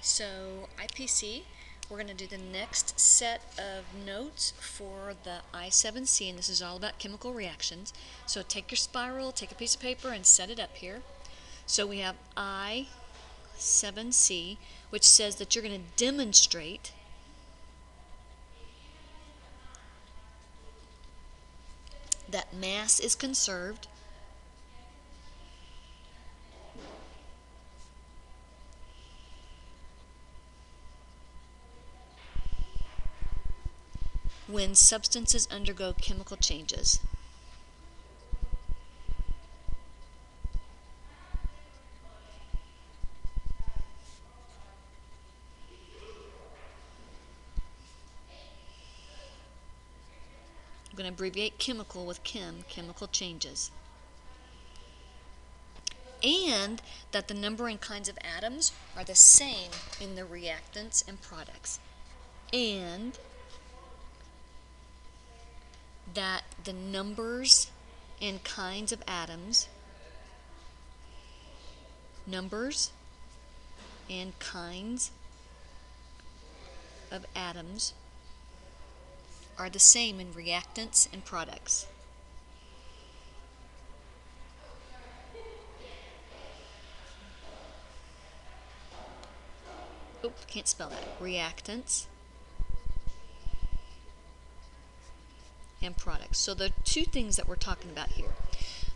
So IPC, we're going to do the next set of notes for the I7C, and this is all about chemical reactions. So take your spiral, take a piece of paper, and set it up here. So we have I7C, which says that you're going to demonstrate that mass is conserved when substances undergo chemical changes. I'm going to abbreviate chemical with chem, chemical changes. And that the number and kinds of atoms are the same in the reactants and products. And that the numbers and kinds of atoms, numbers and kinds of atoms are the same in reactants and products. Can't spell that. Reactants and products. So the two things that we're talking about here.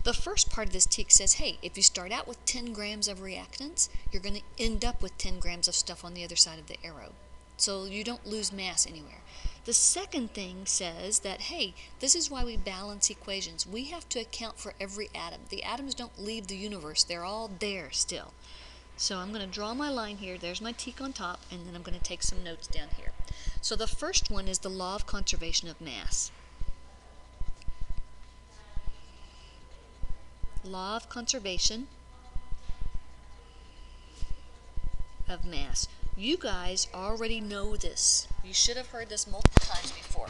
The first part of this tick says, hey, if you start out with 10 grams of reactants, you're going to end up with 10 grams of stuff on the other side of the arrow. So you don't lose mass anywhere. The second thing says that, hey, this is why we balance equations. We have to account for every atom. The atoms don't leave the universe. They're all there still. So I'm going to draw my line here. There's my tick on top, and then I'm going to take some notes down here. So the first one is the law of conservation of mass. Law of conservation of mass. You guys already know this. You should have heard this multiple times before.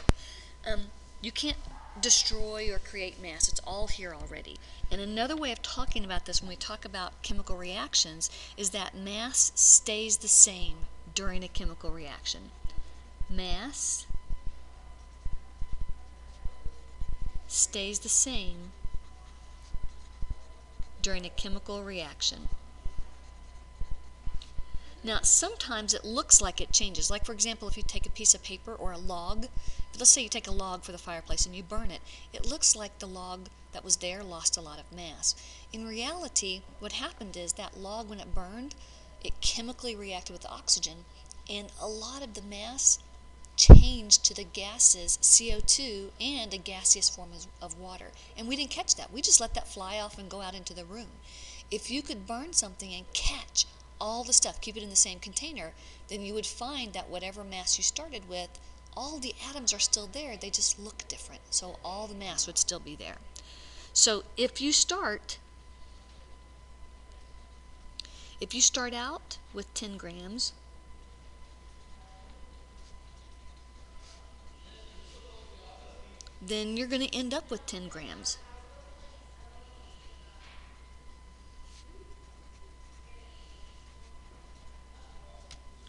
You can't destroy or create mass. It's all here already. And another way of talking about this when we talk about chemical reactions is that mass stays the same during a chemical reaction. Mass stays the same during a chemical reaction. Now, sometimes it looks like it changes. Like, for example, if you take a piece of paper or a log, let's say you take a log for the fireplace and you burn it, it looks like the log that was there lost a lot of mass. In reality, what happened is that log, when it burned, it chemically reacted with oxygen, and a lot of the mass changed to the gases CO2 and a gaseous form of water. And we didn't catch that. We just let that fly off and go out into the room. If you could burn something and catch all the stuff, keep it in the same container, then you would find that whatever mass you started with, all the atoms are still there, they just look different. So all the mass would still be there. So if you start out with 10 grams, then you're going to end up with 10 grams.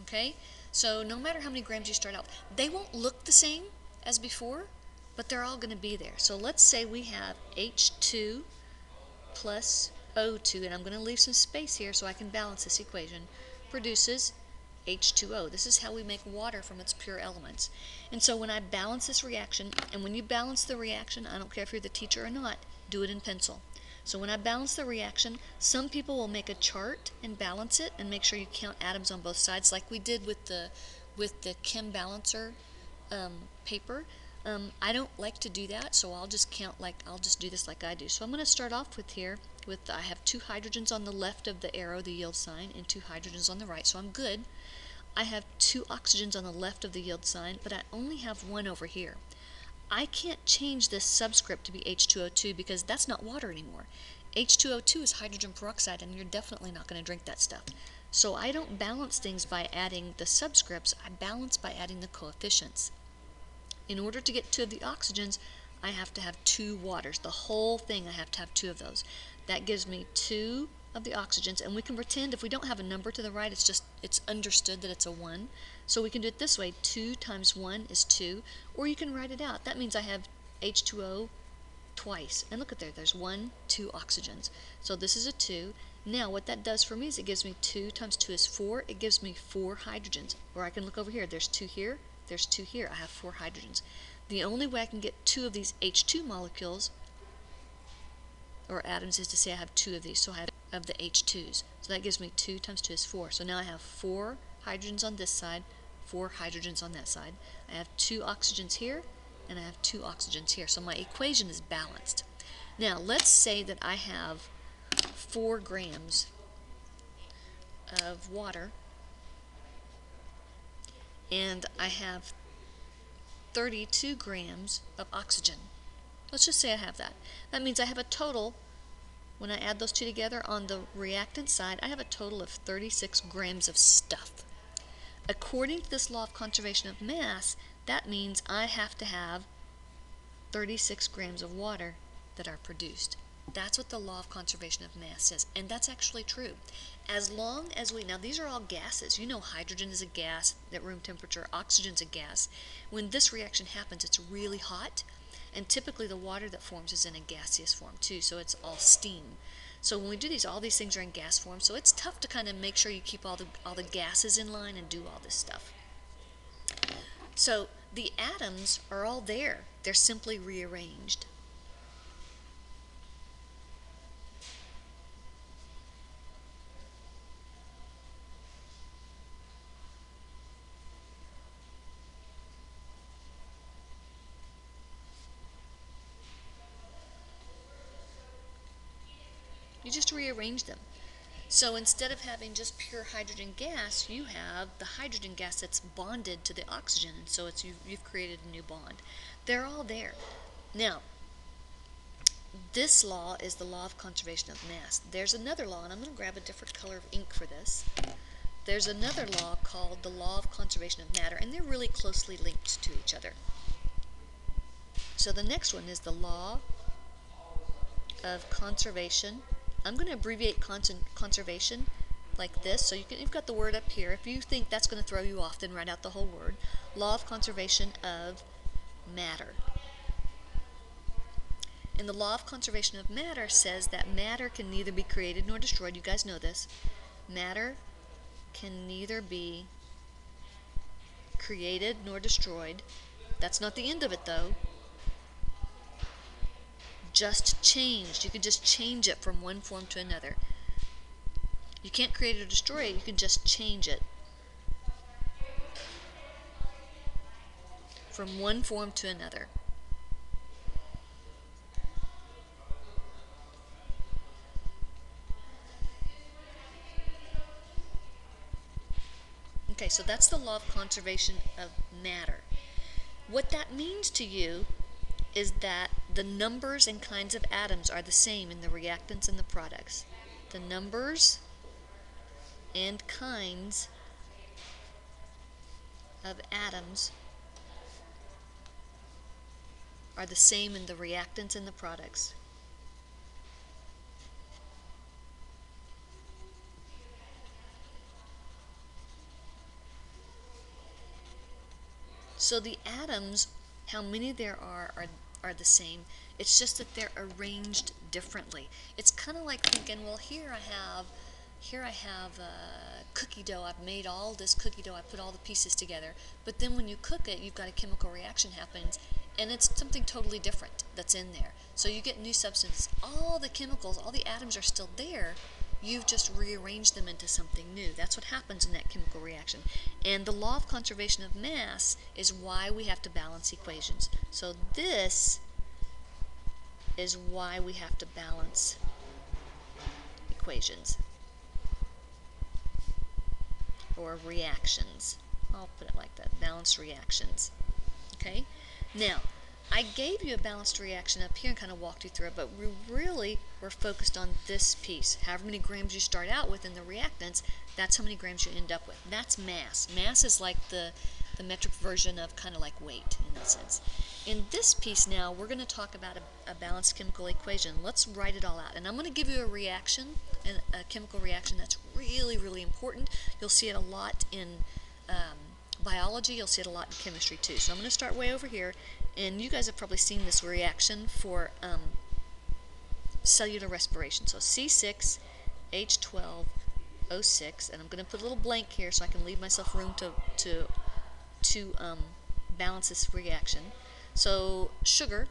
Okay? So no matter how many grams you start out, they won't look the same as before, but they're all going to be there. So let's say we have H2 plus O2, and I'm going to leave some space here so I can balance this equation, produces H2O. This is how we make water from its pure elements. And so when I balance this reaction, and when you balance the reaction, I don't care if you're the teacher or not, do it in pencil. So when I balance the reaction, some people will make a chart and balance it and make sure you count atoms on both sides, like we did with the Chem balancer paper. I don't like to do that, so I'll just do this like I do. So I'm going to start off with here with, I have 2 hydrogens on the left of the arrow, the yield sign, and 2 hydrogens on the right, so I'm good. I have 2 oxygens on the left of the yield sign, but I only have 1 over here. I can't change this subscript to be H2O2 because that's not water anymore. H2O2 is hydrogen peroxide, and you're definitely not going to drink that stuff. So I don't balance things by adding the subscripts, I balance by adding the coefficients. In order to get 2 of the oxygens, I have to have 2 waters. The whole thing, I have to have 2 of those. That gives me 2 of the oxygens, and we can pretend if we don't have a number to the right, it's understood that it's a 1. So we can do it this way: 2 times 1 is 2, or you can write it out. That means I have H2O twice. And look at there, there's 1, 2 oxygens. So this is a 2. Now what that does for me is it gives me 2 times 2 is 4. It gives me 4 hydrogens. Or I can look over here. There's 2 here. There's 2 here. I have 4 hydrogens. The only way I can get 2 of these H2 molecules or atoms is to say I have 2 of these. So I have of the H2s. So that gives me 2 times 2 is 4. So now I have 4 hydrogens on this side, 4 hydrogens on that side. I have 2 oxygens here, and I have 2 oxygens here. So my equation is balanced. Now let's say that I have 4 grams of water, and I have 32 grams of oxygen. Let's just say I have that. That means I have a total, when I add those two together on the reactant side, I have a total of 36 grams of stuff. According to this law of conservation of mass, that means I have to have 36 grams of water that are produced. That's what the law of conservation of mass says, and that's actually true. As long as now these are all gases. You know hydrogen is a gas at room temperature, oxygen's a gas. When this reaction happens, it's really hot, and typically the water that forms is in a gaseous form too, so it's all steam. So when we do these, all these things are in gas form, so it's tough to kind of make sure you keep all the gases in line and do all this stuff. So the atoms are all there. They're simply rearranged. You just rearrange them. So instead of having just pure hydrogen gas, you have the hydrogen gas that's bonded to the oxygen, and so you've created a new bond. They're all there. Now, this law is the law of conservation of mass. There's another law, and I'm going to grab a different color of ink for this. There's another law called the law of conservation of matter, and they're really closely linked to each other. So the next one is the law of conservation. I'm going to abbreviate conservation like this, so you've got the word up here. If you think that's going to throw you off, then write out the whole word. Law of conservation of matter. And the law of conservation of matter says that matter can neither be created nor destroyed. You guys know this. Matter can neither be created nor destroyed. That's not the end of it, though. Just changed. You can just change it from one form to another. You can't create it or destroy it. You can just change it from one form to another. Okay, so that's the law of conservation of matter. What that means to you is that the numbers and kinds of atoms are the same in the reactants and the products. The numbers and kinds of atoms are the same in the reactants and the products. So the atoms, how many there are the same. It's just that they're arranged differently. It's kind of like thinking, well, here I have cookie dough. I've made all this cookie dough. I put all the pieces together. But then when you cook it, you've got a chemical reaction happens, and it's something totally different that's in there. So you get new substances. All the chemicals, all the atoms are still there. You've just rearranged them into something new. That's what happens in that chemical reaction. And the law of conservation of mass is why we have to balance equations. So this is why we have to balance equations or reactions. I'll put it like that, balanced reactions. Okay? Now, I gave you a balanced reaction up here and kind of walked you through it, but we really were focused on this piece. However many grams you start out with in the reactants, that's how many grams you end up with. That's mass. Mass is like the the metric version of kind of like weight in that sense. In this piece now, we're going to talk about a balanced chemical equation. Let's write it all out. And I'm going to give you a reaction, a chemical reaction that's really, really important. You'll see it a lot in biology. You'll see it a lot in chemistry too. So I'm going to start way over here. And you guys have probably seen this reaction for cellular respiration. So C6H12O6, and I'm going to put a little blank here so I can leave myself room to balance this reaction. So sugar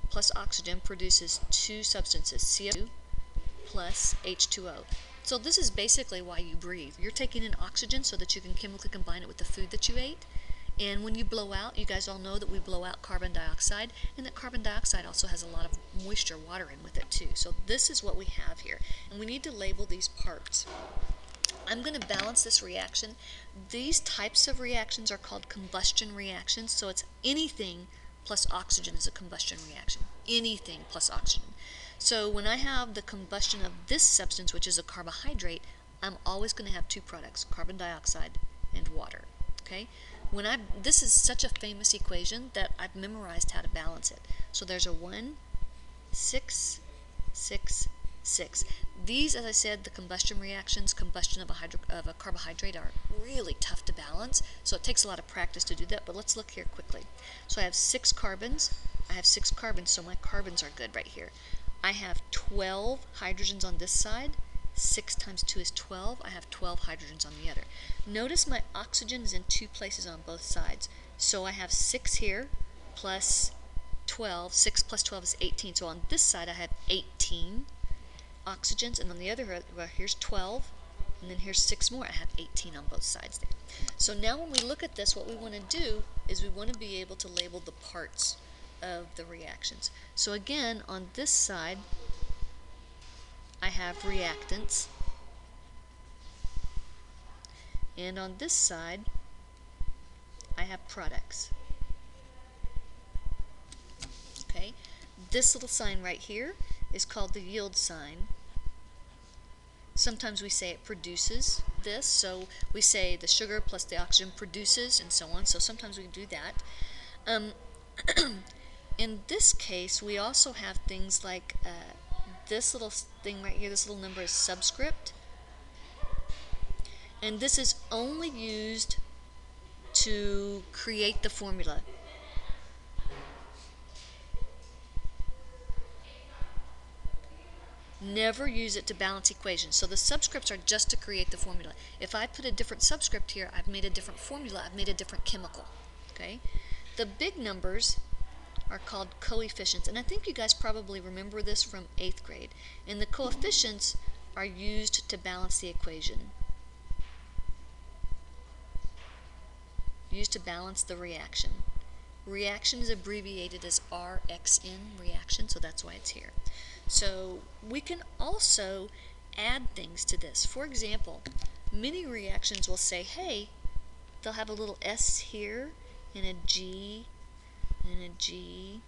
plus oxygen produces two substances, CO2 plus H2O. So this is basically why you breathe. You're taking in oxygen so that you can chemically combine it with the food that you ate. And when you blow out, you guys all know that we blow out carbon dioxide, and that carbon dioxide also has a lot of moisture, water in with it too. So this is what we have here. And we need to label these parts. I'm going to balance this reaction. These types of reactions are called combustion reactions, so it's anything plus oxygen is a combustion reaction. Anything plus oxygen. So when I have the combustion of this substance, which is a carbohydrate, I'm always going to have two products, carbon dioxide and water. Okay? This is such a famous equation that I've memorized how to balance it. So there's a 1, 6, 6, 6. These, as I said, the combustion reactions, combustion of a carbohydrate are really tough to balance, so it takes a lot of practice to do that, but let's look here quickly. So I have 6 carbons. I have 6 carbons, so my carbons are good right here. I have 12 hydrogens on this side. 6 times 2 is 12. I have 12 hydrogens on the other. Notice my oxygen is in 2 places on both sides. So I have 6 here plus 12. 6 plus 12 is 18. So on this side I have 18 oxygens, and on the other, well, here's 12, and then here's 6 more. I have 18 on both sides there. So now when we look at this, what we want to do is we want to be able to label the parts of the reactions. So again, on this side I have reactants, and on this side I have products. Okay, this little sign right here is called the yield sign. Sometimes we say it produces this, so we say the sugar plus the oxygen produces, and so on. So sometimes we do that. In this case, we also have things like this little thing right here, this little number is subscript, and this is only used to create the formula. Never use it to balance equations. So the subscripts are just to create the formula. If I put a different subscript here, I've made a different formula, I've made a different chemical. Okay? The big numbers are called coefficients, and I think you guys probably remember this from 8th grade. And the coefficients are used to balance the equation. Used to balance the reaction. Reaction is abbreviated as rxn, reaction, so that's why it's here. So we can also add things to this. For example, many reactions will say, hey, they'll have a little S here, and a G, and a G,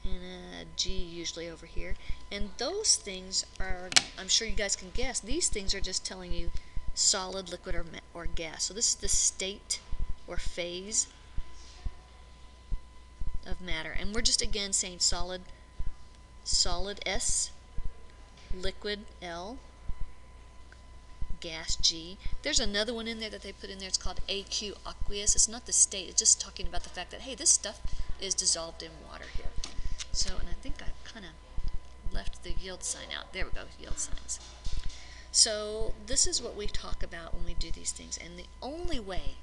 and a G usually over here. And those things are, I'm sure you guys can guess, these things are just telling you solid, liquid, or gas. So this is the state or phase of matter. And we're just again saying solid S, liquid L, gas G. There's another one in there that they put in there. It's called AQ, aqueous. It's not the state. It's just talking about the fact that, hey, this stuff is dissolved in water here. So, and I think I kind of left the yield sign out. There we go, yield signs. So this is what we talk about when we do these things. And the only way,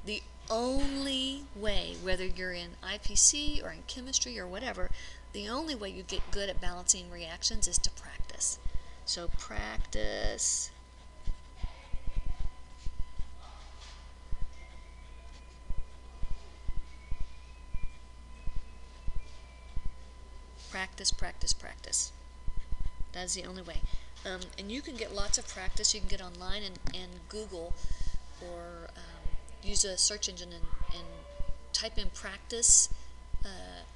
whether you're in IPC or in chemistry or whatever, the only way you get good at balancing reactions is to practice. So practice. Practice, practice, practice. That is the only way. And you can get lots of practice. You can get online and Google or use a search engine and type in practice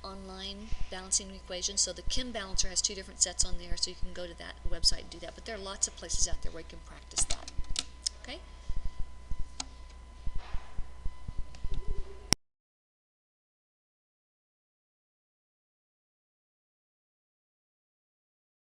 online balancing equations. So the Chem balancer has 2 different sets on there, so you can go to that website and do that. But there are lots of places out there where you can practice that. Okay?